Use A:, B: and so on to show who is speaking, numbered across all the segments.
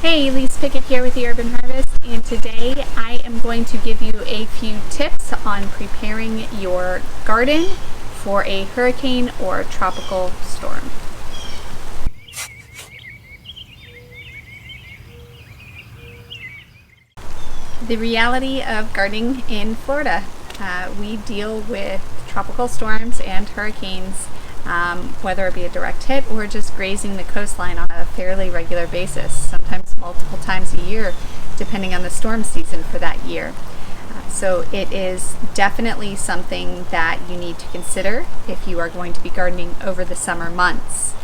A: Hey, Elise Pickett here with the Urban Harvest, and today I am going to give you a few tips on preparing your garden for a hurricane or tropical storm. The reality of gardening in Florida. We deal with tropical storms and hurricanes, whether it be a direct hit or just grazing the coastline on a fairly regular basis, sometimes multiple times a year, depending on the storm season for that year. So it is definitely something that you need to consider if you are going to be gardening over the summer months.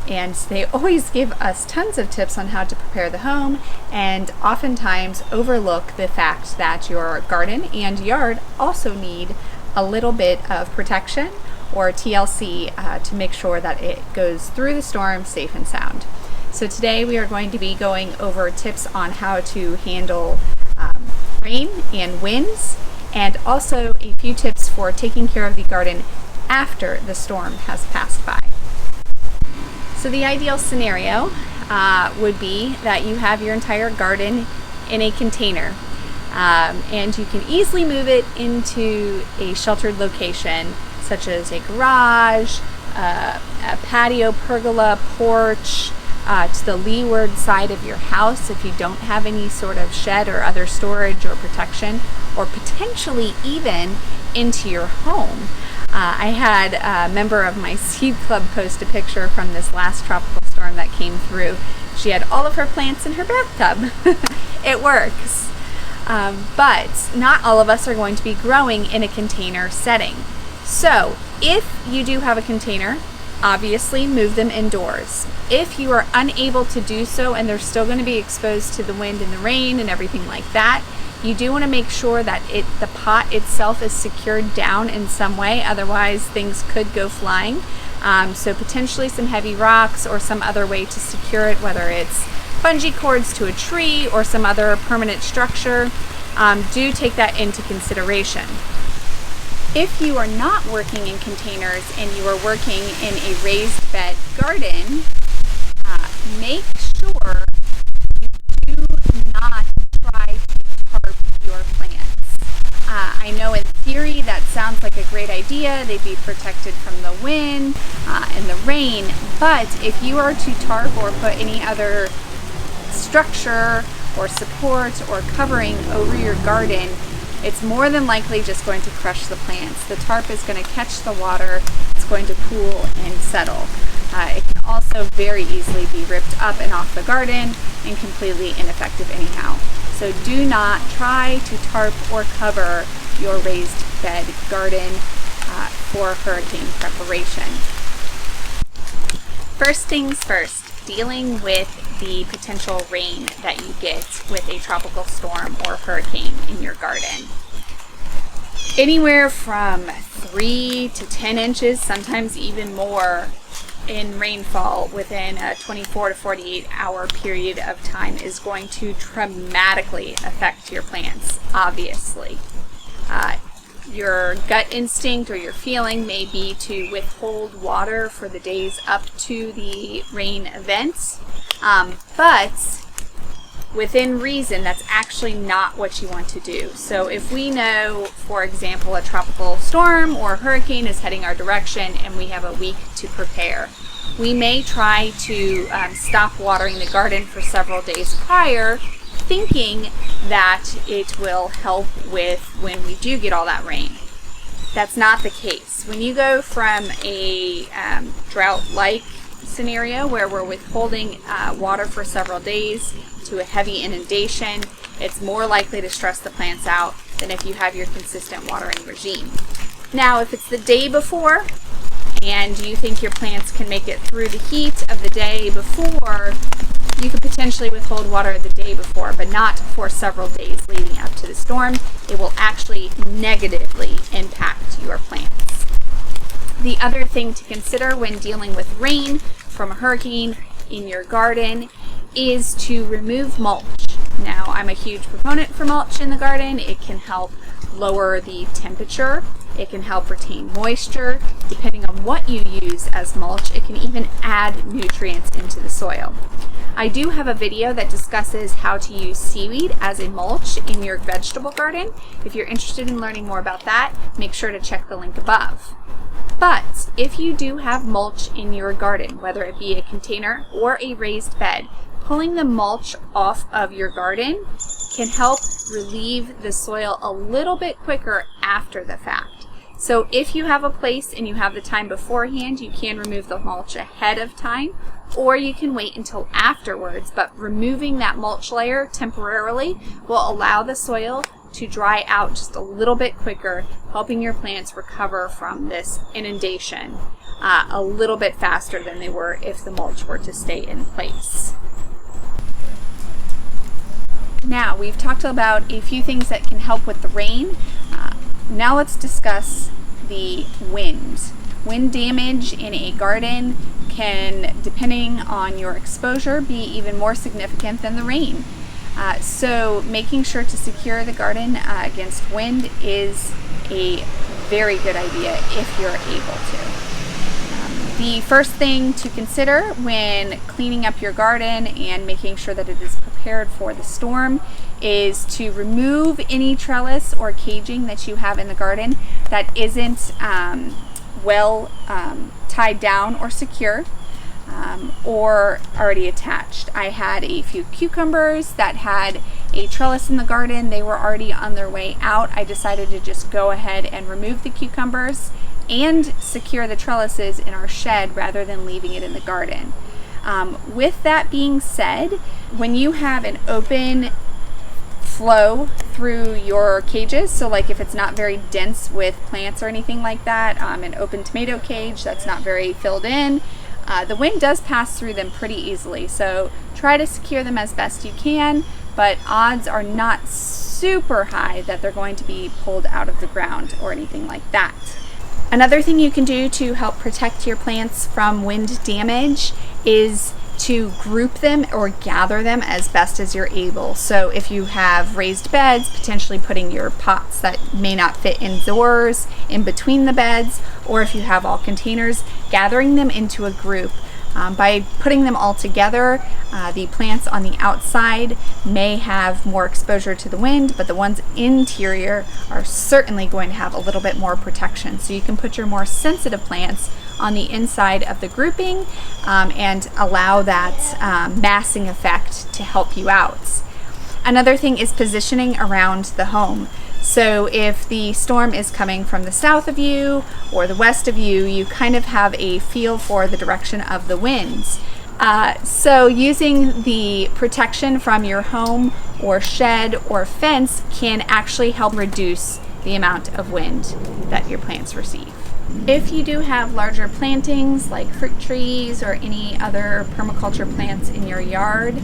A: And they always give us tons of tips on how to prepare the home, and oftentimes overlook the fact that your garden and yard also need a little bit of protection or TLC to make sure that it goes through the storm safe and sound. So today we are going to be going over tips on how to handle rain and winds, and also a few tips for taking care of the garden after the storm has passed by. So the ideal scenario would be that you have your entire garden in a container, and you can easily move it into a sheltered location such as a garage, a patio, pergola, porch, to the leeward side of your house if you don't have any sort of shed or other storage or protection, or potentially even into your home. I had a member of my seed club post a picture from this last tropical storm that came through. She had all of her plants in her bathtub. It works. But not all of us are going to be growing in a container setting. So if you do have a container, obviously move them indoors. If you are unable to do so and they're still going to be exposed to the wind and the rain and everything like that, you do want to make sure that the pot itself is secured down in some way, otherwise things could go flying. So potentially some heavy rocks or some other way to secure it, whether it's bungee cords to a tree or some other permanent structure. Do take that into consideration. If you are not working in containers and you are working in a raised bed garden, make sure you do not try to tarp your plants. I know in theory that sounds like a great idea. They'd be protected from the wind and the rain, but if you are to tarp or put any other structure or support or covering over your garden, it's more than likely just going to crush the plants. The tarp is going to catch the water, it's going to cool and settle. It can also very easily be ripped up and off the garden and completely ineffective anyhow. So do not try to tarp or cover your raised bed garden for hurricane preparation. First things first, dealing with the potential rain that you get with a tropical storm or hurricane in your garden. Anywhere from 3 to 10 inches, sometimes even more, in rainfall within a 24 to 48 hour period of time is going to dramatically affect your plants, obviously. Your gut instinct or your feeling may be to withhold water for the days up to the rain events, but within reason, that's actually not what you want to do. So if we know, for example, a tropical storm or hurricane is heading our direction and we have a week to prepare, we may try to stop watering the garden for several days prior, thinking that it will help with when we do get all that rain. That's not the case. When you go from a drought-like scenario where we're withholding water for several days to a heavy inundation, it's more likely to stress the plants out than if you have your consistent watering regime. Now, if it's the day before and you think your plants can make it through the heat of the day before, you could potentially withhold water the day before, but not for several days leading up to the storm. It will actually negatively impact your plants. The other thing to consider when dealing with rain from a hurricane in your garden is to remove mulch. Now, I'm a huge proponent for mulch in the garden. It can help lower the temperature. It can help retain moisture. Depending on what you use as mulch, it can even add nutrients into the soil. I do have a video that discusses how to use seaweed as a mulch in your vegetable garden. If you're interested in learning more about that, make sure to check the link above. But if you do have mulch in your garden, whether it be a container or a raised bed, pulling the mulch off of your garden can help relieve the soil a little bit quicker after the fact. So if you have a place and you have the time beforehand, you can remove the mulch ahead of time, or you can wait until afterwards. But removing that mulch layer temporarily will allow the soil to dry out just a little bit quicker, helping your plants recover from this inundation a little bit faster than they were if the mulch were to stay in place. Now, we've talked about a few things that can help with the rain. Now let's discuss the wind. Wind damage in a garden can, depending on your exposure, be even more significant than the rain. So making sure to secure the garden against wind is a very good idea if you're able to. The first thing to consider when cleaning up your garden and making sure that it is prepared for the storm is to remove any trellis or caging that you have in the garden that isn't well tied down or secure or already attached. I had a few cucumbers that had a trellis in the garden. They were already on their way out. I decided to just go ahead and remove the cucumbers and secure the trellises in our shed rather than leaving it in the garden. With that being said, when you have an open flow through your cages, so like if it's not very dense with plants or anything like that, an open tomato cage that's not very filled in, the wind does pass through them pretty easily. So try to secure them as best you can, but odds are not super high that they're going to be pulled out of the ground or anything like that. Another thing you can do to help protect your plants from wind damage is to group them or gather them as best as you're able. So if you have raised beds, potentially putting your pots that may not fit indoors in between the beds, or if you have all containers, gathering them into a group. By putting them all together, the plants on the outside may have more exposure to the wind, but the ones interior are certainly going to have a little bit more protection. So you can put your more sensitive plants on the inside of the grouping and allow that massing effect to help you out. Another thing is positioning around the home. So if the storm is coming from the south of you or the west of you, you kind of have a feel for the direction of the winds. So using the protection from your home or shed or fence can actually help reduce the amount of wind that your plants receive. If you do have larger plantings like fruit trees or any other permaculture plants in your yard,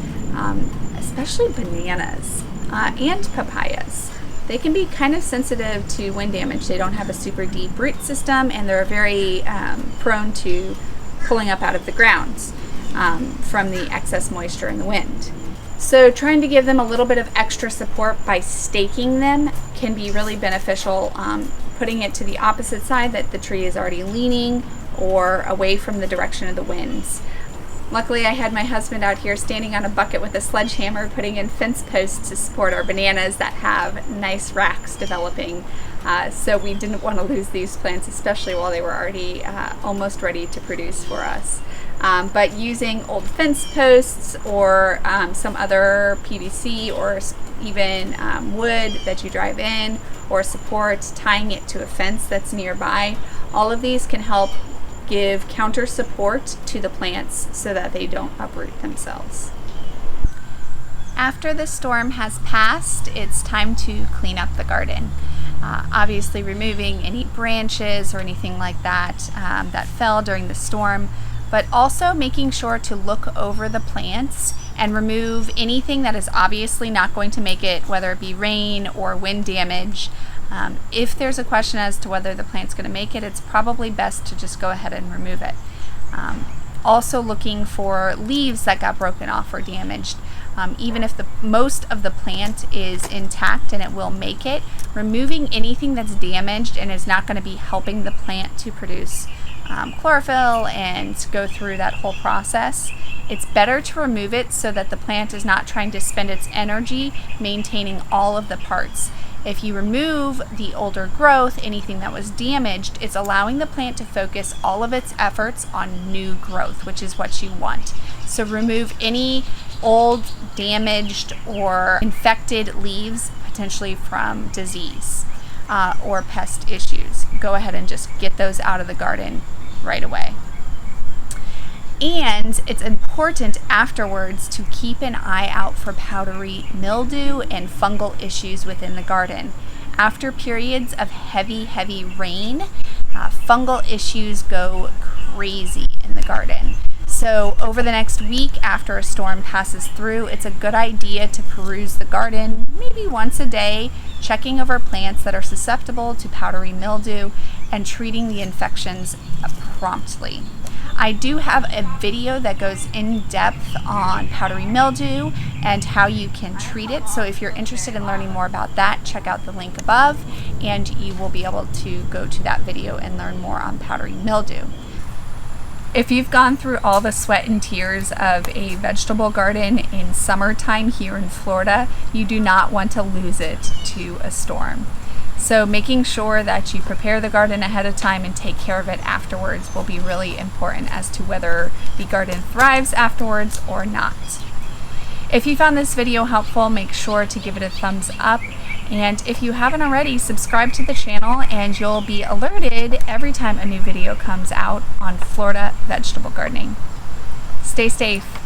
A: especially bananas and papayas, they can be kind of sensitive to wind damage. They don't have a super deep root system and they're very prone to pulling up out of the ground from the excess moisture in the wind. So trying to give them a little bit of extra support by staking them can be really beneficial. Putting it to the opposite side that the tree is already leaning or away from the direction of the winds. Luckily, I had my husband out here standing on a bucket with a sledgehammer putting in fence posts to support our bananas that have nice racks developing. So we didn't want to lose these plants, especially while they were already almost ready to produce for us. But using old fence posts or some other PVC or even wood that you drive in or support, tying it to a fence that's nearby, all of these can help give counter support to the plants so that they don't uproot themselves. After the storm has passed, it's time to clean up the garden. Obviously removing any branches or anything like that that fell during the storm, but also making sure to look over the plants and remove anything that is obviously not going to make it, whether it be rain or wind damage. If there's a question as to whether the plant's going to make it, it's probably best to just go ahead and remove it. also looking for leaves that got broken off or damaged. Even if most of the plant is intact and it will make it, removing anything that's damaged and is not going to be helping the plant to produce chlorophyll and go through that whole process, it's better to remove it so that the plant is not trying to spend its energy maintaining all of the parts. If you remove the older growth, anything that was damaged, it's allowing the plant to focus all of its efforts on new growth, which is what you want. So remove any old, damaged, or infected leaves, potentially from disease or pest issues. Go ahead and just get those out of the garden right away. And it's important afterwards to keep an eye out for powdery mildew and fungal issues within the garden. After periods of heavy rain, fungal issues go crazy in the garden. So over the next week after a storm passes through, it's a good idea to peruse the garden maybe once a day, checking over plants that are susceptible to powdery mildew and treating the infections promptly. I do have a video that goes in depth on powdery mildew and how you can treat it. So if you're interested in learning more about that, check out the link above and you will be able to go to that video and learn more on powdery mildew. If you've gone through all the sweat and tears of a vegetable garden in summertime here in Florida, you do not want to lose it to a storm. So making sure that you prepare the garden ahead of time and take care of it afterwards will be really important as to whether the garden thrives afterwards or not. If you found this video helpful, make sure to give it a thumbs up. And if you haven't already, subscribe to the channel and you'll be alerted every time a new video comes out on Florida vegetable gardening. Stay safe.